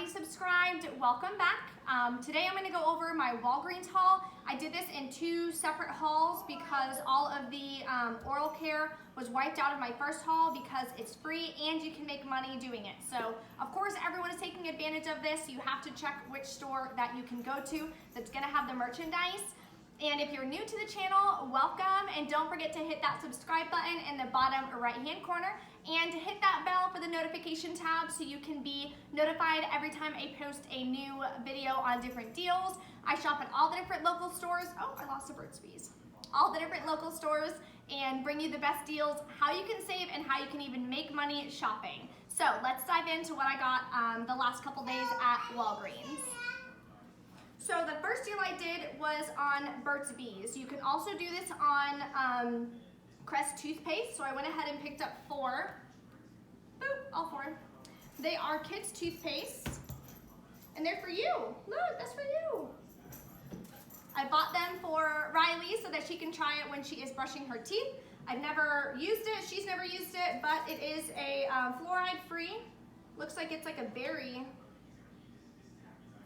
already subscribed, welcome back. Today I'm going to go over my Walgreens haul. I did this in two separate hauls because all of the oral care was wiped out of my first haul because it's free and you can make money doing it. So of course everyone is taking advantage of this. You have to check which store that you can go to that's going to have the merchandise. And if you're new to the channel, welcome, and don't forget to hit that subscribe button in the bottom right hand corner and to hit that bell for the notification tab so you can be notified every time I post a new video on different deals. I shop at all the different local stores. Oh, I lost a Burt's Bees. All the different local stores and bring you the best deals, how you can save, and how you can even make money shopping. So let's dive into what I got the last couple days at Walgreens. So the first deal I did was on Burt's Bees. You can also do this on Crest Toothpaste. So I went ahead and picked up four. Boop, all four. They are kids toothpaste and they're for you. Look, that's for you. I bought them for Riley so that she can try it when she is brushing her teeth. I've never used it, she's never used it, but it is a fluoride free. Looks like it's like a berry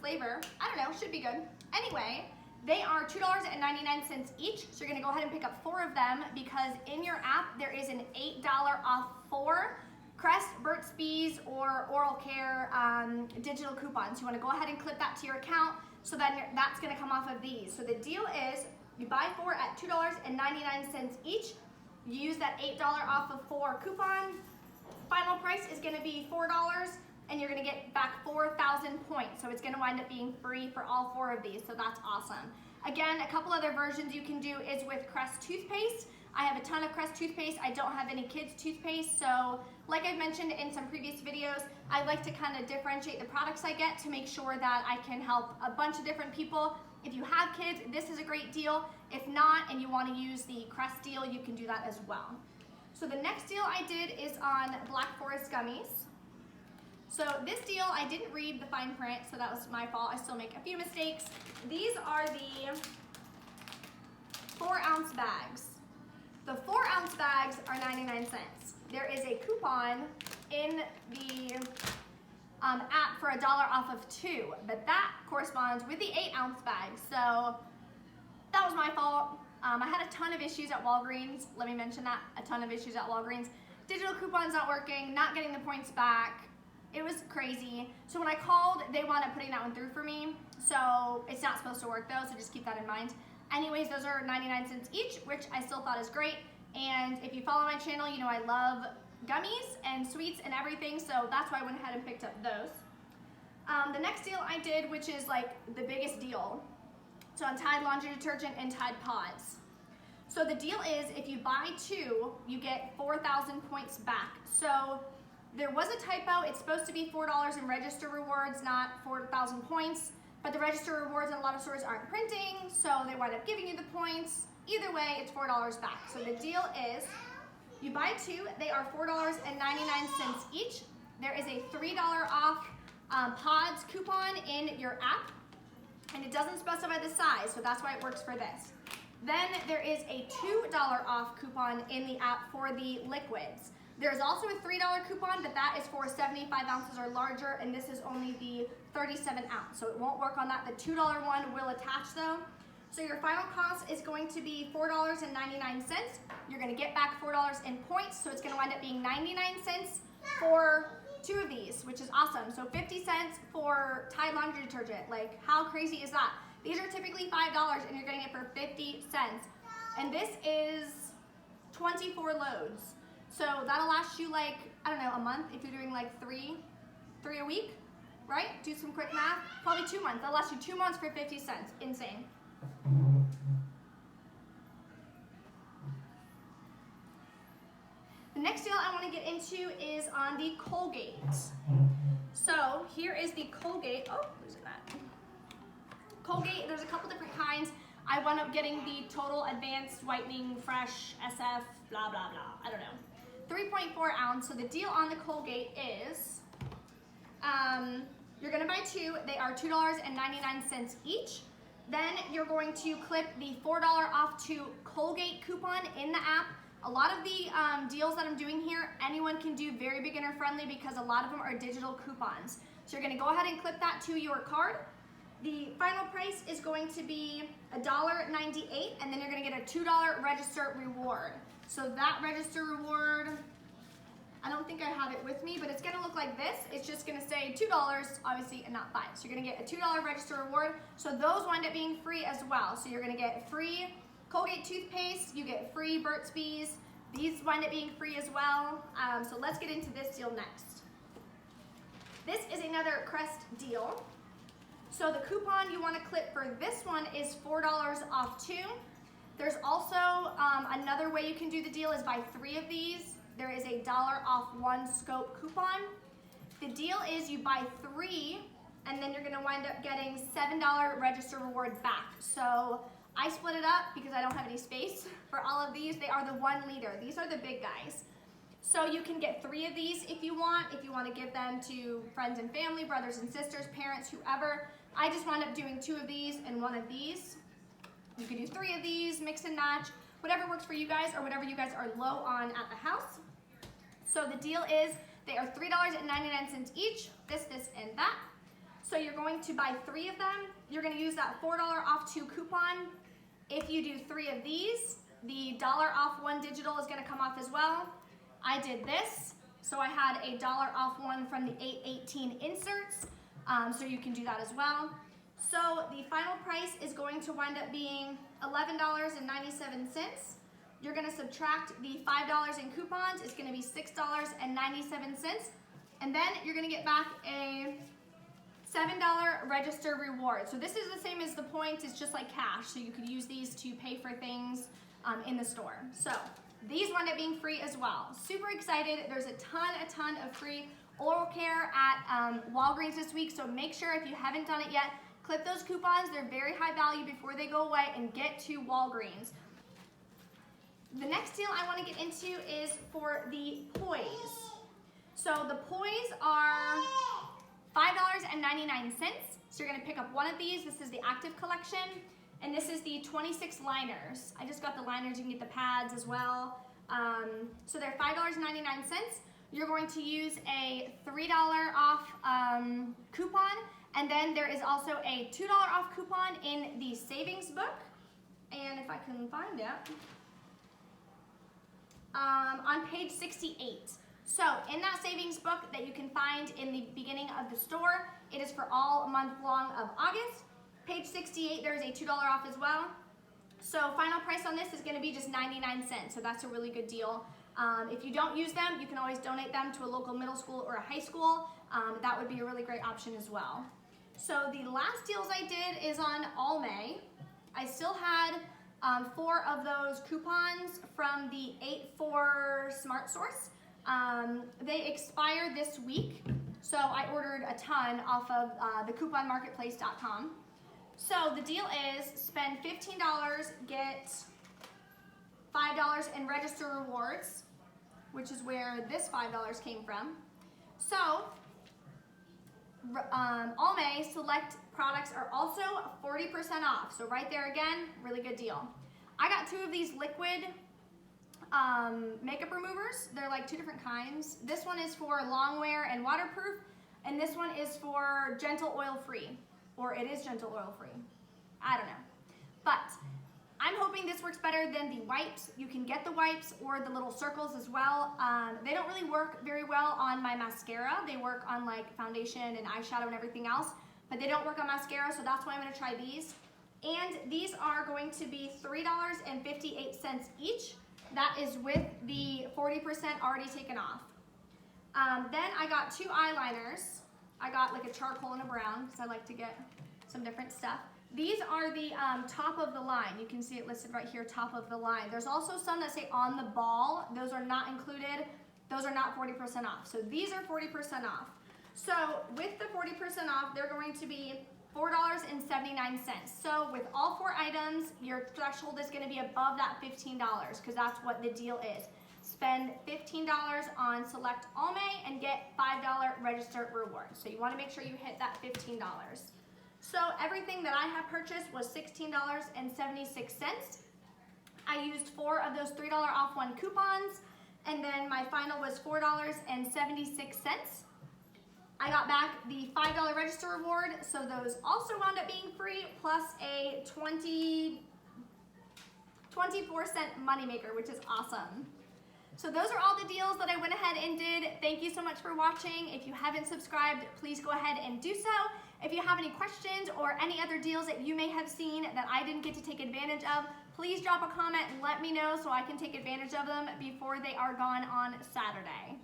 flavor. I don't know, should be good. Anyway, they are $2.99 each, so you're gonna go ahead and pick up four of them because in your app there is an $8 off four Crest, Burt's Bees, or Oral Care digital coupons. You wanna go ahead and clip that to your account so then that's gonna come off of these. So the deal is you buy four at $2.99 each, you use that $8 off of four coupon, final price is gonna be $4, and you're gonna get back 4,000 points. So it's gonna wind up being free for all four of these, so that's awesome. Again, a couple other versions you can do is with Crest Toothpaste. I have a ton of Crest Toothpaste. I don't have any kids toothpaste, so like I've mentioned in some previous videos, I like to kind of differentiate the products I get to make sure that I can help a bunch of different people. If you have kids, this is a great deal. If not, and you wanna use the Crest deal, you can do that as well. So the next deal I did is on Black Forest gummies. So this deal, I didn't read the fine print, so that was my fault. I still make a few mistakes. These are the 4-ounce bags. The 4-ounce bags are 99 cents. There is a coupon in the app for $1 off of two, but that corresponds with the 8-ounce bags. So that was my fault. I had a ton of issues at Walgreens. Let me mention that, a ton of issues at Walgreens. Digital coupons not working, not getting the points back. It was crazy. So when I called, they wound up putting that one through for me. So it's not supposed to work though, so just keep that in mind. Anyways, those are 99 cents each, which I still thought is great. And if you follow my channel, you know I love gummies and sweets and everything, so that's why I went ahead and picked up those. The next deal I did, which is like the biggest deal, so on Tide laundry detergent and Tide Pods. So the deal is if you buy two, you get 4,000 points back. So there was a typo. It's supposed to be $4 in register rewards, not 4,000 points, but the register rewards in a lot of stores aren't printing, so they wind up giving you the points. Either way, it's $4 back. So the deal is you buy two, they are $4.99 each. There is a $3 off Pods coupon in your app, and it doesn't specify the size, so that's why it works for this. Then there is a $2 off coupon in the app for the liquids. There's also a $3 coupon, but that is for 75 ounces or larger, and this is only the 37 ounce, so it won't work on that. The $2 one will attach though. So your final cost is going to be $4.99. You're gonna get back $4 in points, so it's gonna wind up being 99 cents for two of these, which is awesome. So 50 cents for Tide laundry detergent. Like, how crazy is that? These are typically $5 and you're getting it for 50 cents. And this is 24 loads. So that'll last you like, I don't know, a month if you're doing like three a week, right? Do some quick math. Probably 2 months. That'll last you 2 months for 50 cents. Insane. The next deal I want to get into is on the Colgate. So here is the Colgate. Oh, losing that. Colgate, there's a couple different kinds. I wound up getting the Total Advanced Whitening Fresh SF, blah, blah, blah. I don't know. 3.4 ounce. So the deal on the Colgate is you're going to buy two. They are $2.99 each. Then you're going to clip the $4 off to Colgate coupon in the app. A lot of the deals that I'm doing here, anyone can do, very beginner friendly because a lot of them are digital coupons. So you're gonna go ahead and clip that to your card. The final price is going to be $1.98, and then you're gonna get a $2 register reward. So that register reward, I don't think I have it with me, but it's gonna look like this. It's just gonna say $2, obviously, and not $5. So you're gonna get a $2 register reward. So those wind up being free as well. So you're gonna get free Colgate toothpaste, you get free Burt's Bees. These wind up being free as well. So let's get into this deal next. This is another Crest deal. So the coupon you wanna clip for this one is $4 off 2. There's also another way you can do the deal is buy 3 of these. There is a $1 off 1 scope coupon. The deal is you buy 3 and then you're gonna wind up getting $7 register reward back. So I split it up because I don't have any space for all of these. They are the 1 liter. These are the big guys. So you can get 3 of these if you want to give them to friends and family, brothers and sisters, parents, whoever. I just wound up doing 2 of these and 1 of these. You can do 3 of these, mix and match, whatever works for you guys or whatever you guys are low on at the house. So the deal is they are $3.99 each, this, and that. So you're going to buy 3 of them. You're gonna use that $4 off 2 coupon. If you do 3 of these, the $1 off 1 digital is gonna come off as well. I did this, so I had a $1 off 1 from the 818 inserts, so you can do that as well. So the final price is going to wind up being $11.97. You're gonna subtract the $5 in coupons, it's gonna be $6.97. And then you're gonna get back a $7 register reward. So this is the same as the points, it's just like cash. So you could use these to pay for things in the store. So these wind up being free as well. Super excited, there's a ton of free oral care at Walgreens this week. So make sure if you haven't done it yet, clip those coupons, they're very high value before they go away, and get to Walgreens. The next deal I want to get into is for the Poise. So the Poise are $5.99. So you're going to pick up 1 of these. This is the active collection, and this is the 26 liners. I just got the liners, you can get the pads as well. So they're $5.99. You're going to use a $3 off coupon, and then there is also a $2 off coupon in the savings book. And if I can find it, on page 68. So in that savings book that you can find in the beginning of the store, it is for all month long of August. Page 68, there is a $2 off as well. So final price on this is gonna be just 99 cents. So that's a really good deal. If you don't use them, you can always donate them to a local middle school or a high school. That would be a really great option as well. So the last deals I did is on Almay. I still had 4 of those coupons from the 8-4 Smart Source. They expire this week, so I ordered a ton off of the couponmarketplace.com. So the deal is spend $15, get $5 in register rewards, which is where this $5 came from. So Almay select products are also 40% off. So right there again, really good deal. I got 2 of these liquid makeup removers. They're like 2 different kinds. This one is for long wear and waterproof, and this one is for gentle oil free, or it is gentle oil free. I don't know. But I'm hoping this works better than the wipes. You can get the wipes or the little circles as well. They don't really work very well on my mascara. They work on like foundation and eyeshadow and everything else, but they don't work on mascara, so that's why I'm gonna try these. And these are going to be $3.58 each. That is with the 40% already taken off. Then I got 2 eyeliners. I got like a charcoal and a brown because I like to get some different stuff. These are the top of the line. You can see it listed right here, top of the line. There's also some that say on the ball. Those are not included. Those are not 40% off. So these are 40% off. So with the 40% off, they're going to be $4.79. So with all 4 items, your threshold is going to be above that $15 because that's what the deal is. Spend $15 on select Almay and get $5 register reward. So you want to make sure you hit that $15. So everything that I have purchased was $16.76. I used 4 of those $3 off 1 coupons, and then my final was $4.76. I got back the $5 register reward, so those also wound up being free, plus a 24-cent moneymaker, which is awesome. So those are all the deals that I went ahead and did. Thank you so much for watching. If you haven't subscribed, please go ahead and do so. If you have any questions or any other deals that you may have seen that I didn't get to take advantage of, please drop a comment and let me know so I can take advantage of them before they are gone on Saturday.